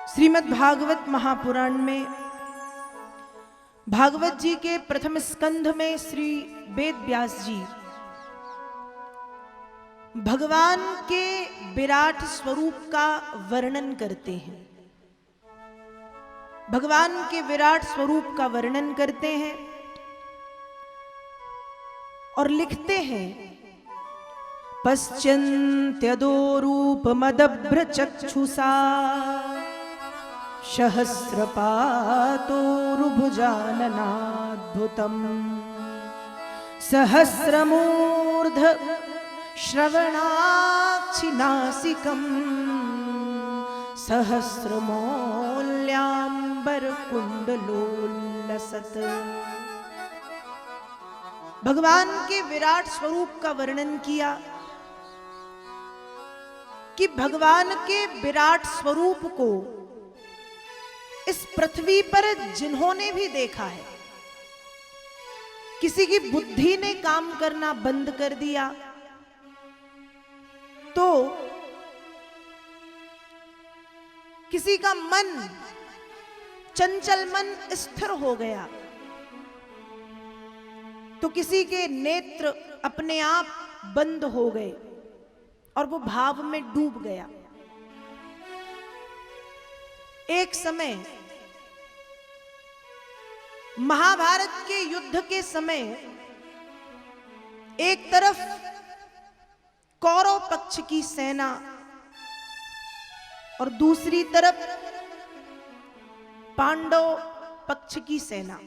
श्रीमद् भागवत महापुराण में भागवत जी के प्रथम स्कंध में श्री वेद व्यास जी भगवान के विराट स्वरूप का वर्णन करते हैं। भगवान के विराट स्वरूप का वर्णन करते हैं और लिखते हैं, पश्चिन्त्यदो रूपमदभ्र चक्षुषा सहस्रपातोरुभुजाननाद्भुतम् सहस्रमूर्ध श्रवणाक्षिनासिकम् सहस्रमौल्याम्बरकुण्डलोल्लसत्। भगवान के विराट स्वरूप का वर्णन किया कि भगवान के विराट स्वरूप को इस पृथ्वी पर जिन्होंने भी देखा है, किसी की बुद्धि ने काम करना बंद कर दिया तो किसी का मन, चंचल मन स्थिर हो गया तो किसी के नेत्र अपने आप बंद हो गए और वो भाव में डूब गया। एक समय महाभारत के युद्ध के समय एक तरफ कौरव पक्ष की सेना और दूसरी तरफ पांडव पक्ष की सेना,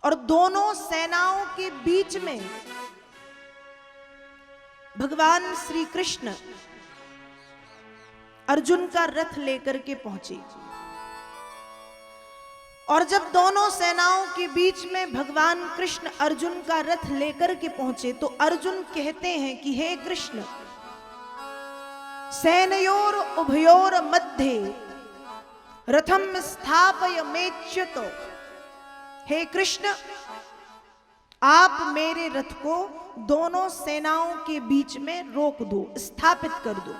और दोनों सेनाओं के बीच में भगवान श्री कृष्ण अर्जुन का रथ लेकर के पहुंचे। और जब दोनों सेनाओं के बीच में भगवान कृष्ण अर्जुन का रथ लेकर के पहुंचे तो अर्जुन कहते हैं कि हे कृष्ण, सेनयोर उभयोर मध्य रथम स्थापय मेच्युतो। हे कृष्ण, आप मेरे रथ को दोनों सेनाओं के बीच में रोक दो, स्थापित कर दो।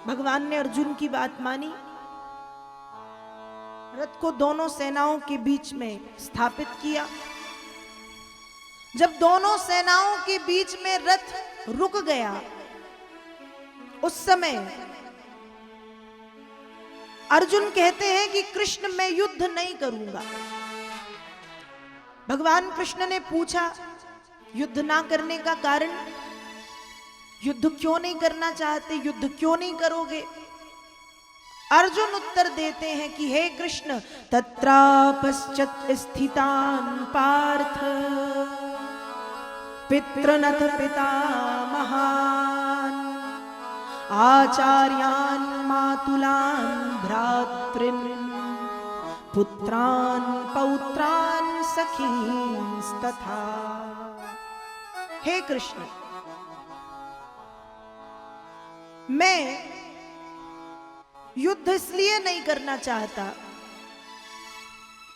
भगवान ने अर्जुन की बात मानी, रथ को दोनों सेनाओं के बीच में स्थापित किया। जब दोनों सेनाओं के बीच में रथ रुक गया, उस समय अर्जुन कहते हैं कि कृष्ण, मैं युद्ध नहीं करूंगा। भगवान कृष्ण ने पूछा, युद्ध ना करने का कारण? युद्ध क्यों नहीं करना चाहते, युद्ध क्यों नहीं करोगे? अर्जुन उत्तर देते हैं कि हे कृष्ण, तत्रापश्चात् स्थितान् पार्थ पितृनथ पितामहान् आचार्यान् मातुलान् भ्रातॄन् पुत्रान् पौत्रान् सखींस्तथा। हे कृष्ण, मैं युद्ध इसलिए नहीं करना चाहता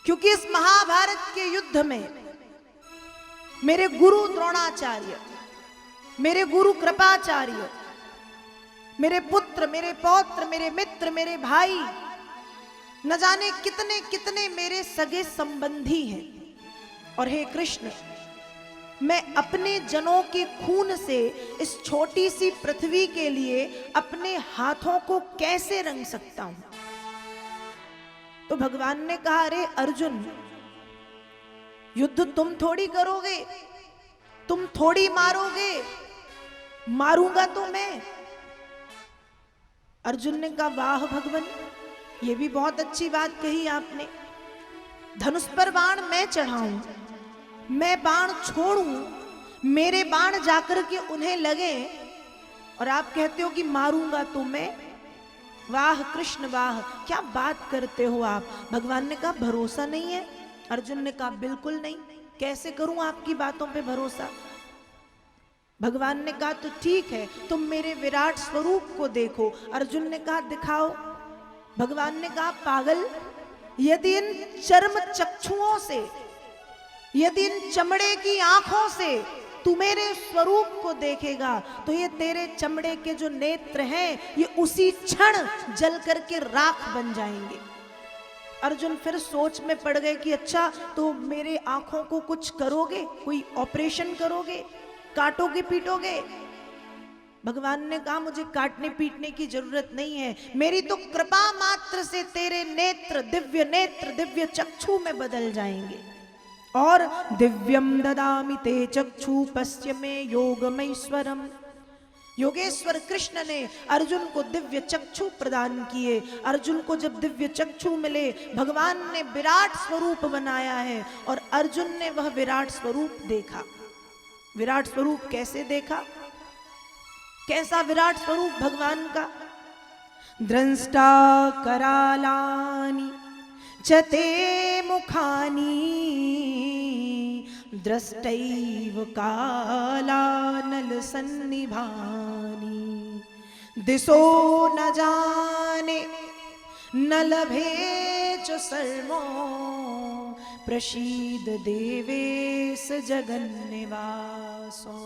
क्योंकि इस महाभारत के युद्ध में मेरे गुरु द्रोणाचार्य, मेरे गुरु कृपाचार्य, मेरे पुत्र, मेरे पौत्र, मेरे मित्र, मेरे भाई, न जाने कितने कितने मेरे सगे संबंधी हैं। और हे कृष्ण, मैं अपने जनों के खून से इस छोटी सी पृथ्वी के लिए अपने हाथों को कैसे रंग सकता हूं? तो भगवान ने कहा, अरे अर्जुन, युद्ध तुम थोड़ी करोगे, तुम थोड़ी मारोगे, मारूंगा तो मैं। अर्जुन ने कहा, वाह भगवान, ये भी बहुत अच्छी बात कही आपने। धनुष पर बाण मैं चढ़ाऊं, मैं बाण छोड़ूं, मेरे बाण जाकर के उन्हें लगे, और आप कहते हो कि मारूंगा तो मैं। वाह कृष्ण वाह, क्या बात करते हो आप। भगवान ने कहा, भरोसा नहीं है? अर्जुन ने कहा, बिल्कुल नहीं, कैसे करूं आपकी बातों पे भरोसा। भगवान ने कहा, तो ठीक है, तुम मेरे विराट स्वरूप को देखो। अर्जुन ने कहा, दिखाओ। भगवान ने कहा, पागल, यदि इन चर्म चक्षुओं से, यदि इन चमड़े की आंखों से तू मेरे स्वरूप को देखेगा तो ये तेरे चमड़े के जो नेत्र हैं ये उसी क्षण जल करके राख बन जाएंगे। अर्जुन फिर सोच में पड़ गए कि अच्छा तो मेरे आंखों को कुछ करोगे, कोई ऑपरेशन करोगे, काटोगे पीटोगे? भगवान ने कहा मुझे काटने पीटने की जरूरत नहीं है, मेरी तो कृपा मात्र से तेरे नेत्र दिव्य चक्षु में बदल जाएंगे। और दिव्यम ददामि ते चक्षु पश्य में योगमैश्वरम। योगेश्वर कृष्ण ने अर्जुन को दिव्य चक्षु प्रदान किए। अर्जुन को जब दिव्य चक्षु मिले, भगवान ने विराट स्वरूप बनाया है और अर्जुन ने वह विराट स्वरूप देखा। विराट स्वरूप कैसे देखा? कैसा विराट स्वरूप भगवान का? द्रष्टा करालानि चते मुखानि दृष्टैव कालानल सन्निभानि दिशो न जाने न लभे च सर्वो प्रसीद देवेश जगन्निवासो।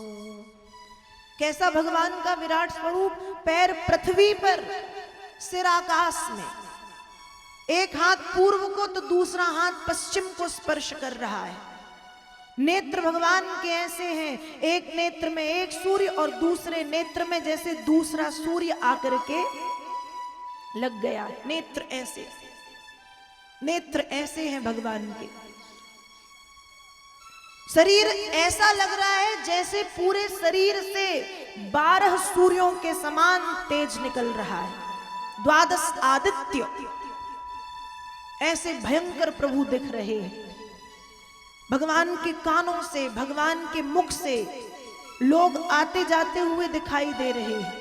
कैसा भगवान का विराट स्वरूप! पैर पृथ्वी पर, सिर आकाश में, एक हाथ पूर्व को तो दूसरा हाथ पश्चिम को स्पर्श कर रहा है। नेत्र भगवान के ऐसे हैं, एक नेत्र में एक सूर्य और दूसरे नेत्र में जैसे दूसरा सूर्य आकर के लग गया। नेत्र ऐसे हैं भगवान के। शरीर ऐसा लग रहा है जैसे पूरे शरीर से 12 सूर्यों के समान तेज निकल रहा है। 12 आदित्य ऐसे भयंकर प्रभु दिख रहे हैं। भगवान के कानों से, भगवान के मुख से लोग आते जाते हुए दिखाई दे रहे हैं।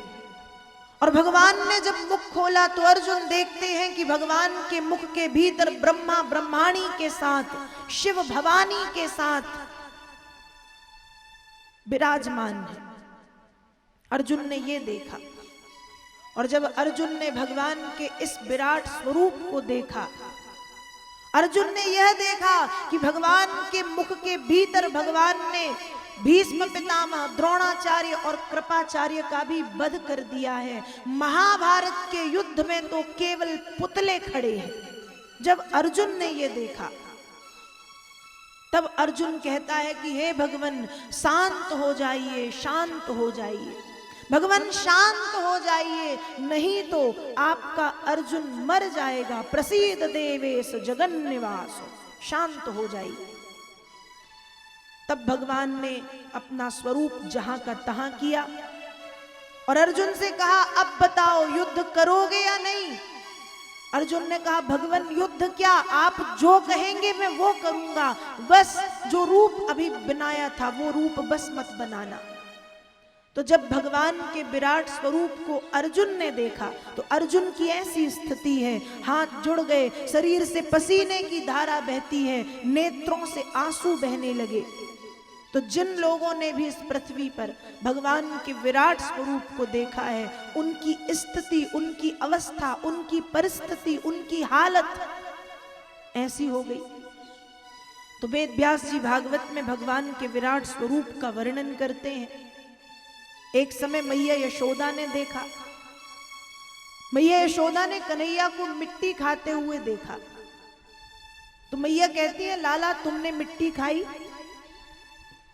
और भगवान ने जब मुख खोला तो अर्जुन देखते हैं कि भगवान के मुख के भीतर ब्रह्मा ब्रह्माणी के साथ, शिव भवानी के साथ विराजमान है। अर्जुन ने ये देखा। और जब अर्जुन ने भगवान के इस विराट स्वरूप को देखा, अर्जुन ने यह देखा कि भगवान के मुख के भीतर भगवान ने भीष्म पितामह, द्रोणाचार्य और कृपाचार्य का भी वध कर दिया है। महाभारत के युद्ध में तो केवल पुतले खड़े हैं। जब अर्जुन ने ये देखा तब अर्जुन कहता है कि हे भगवान शांत हो जाइए, शांत हो जाइए, भगवान शांत हो जाइए, नहीं तो आपका अर्जुन मर जाएगा। प्रसीद देवेश जगन्निवास, शांत हो जाइए। तब भगवान ने अपना स्वरूप जहां का तहां किया और अर्जुन से कहा अब बताओ युद्ध करोगे या नहीं? अर्जुन ने कहा भगवान युद्ध क्या, आप जो कहेंगे मैं वो करूंगा, बस जो रूप अभी बनाया था वो रूप बस मत बनाना। तो जब भगवान के विराट स्वरूप को अर्जुन ने देखा तो अर्जुन की ऐसी स्थिति है, हाथ जुड़ गए, शरीर से पसीने की धारा बहती है, नेत्रों से आंसू बहने लगे। तो जिन लोगों ने भी इस पृथ्वी पर भगवान के विराट स्वरूप को देखा है, उनकी स्थिति, उनकी अवस्था, उनकी परिस्थिति, उनकी हालत ऐसी हो गई। तो वेद व्यास जी भागवत में भगवान के विराट स्वरूप का वर्णन करते हैं। एक समय मैया यशोदा ने देखा, मैया यशोदा ने कन्हैया को मिट्टी खाते हुए देखा। तो मैया कहती है लाला तुमने मिट्टी खाई?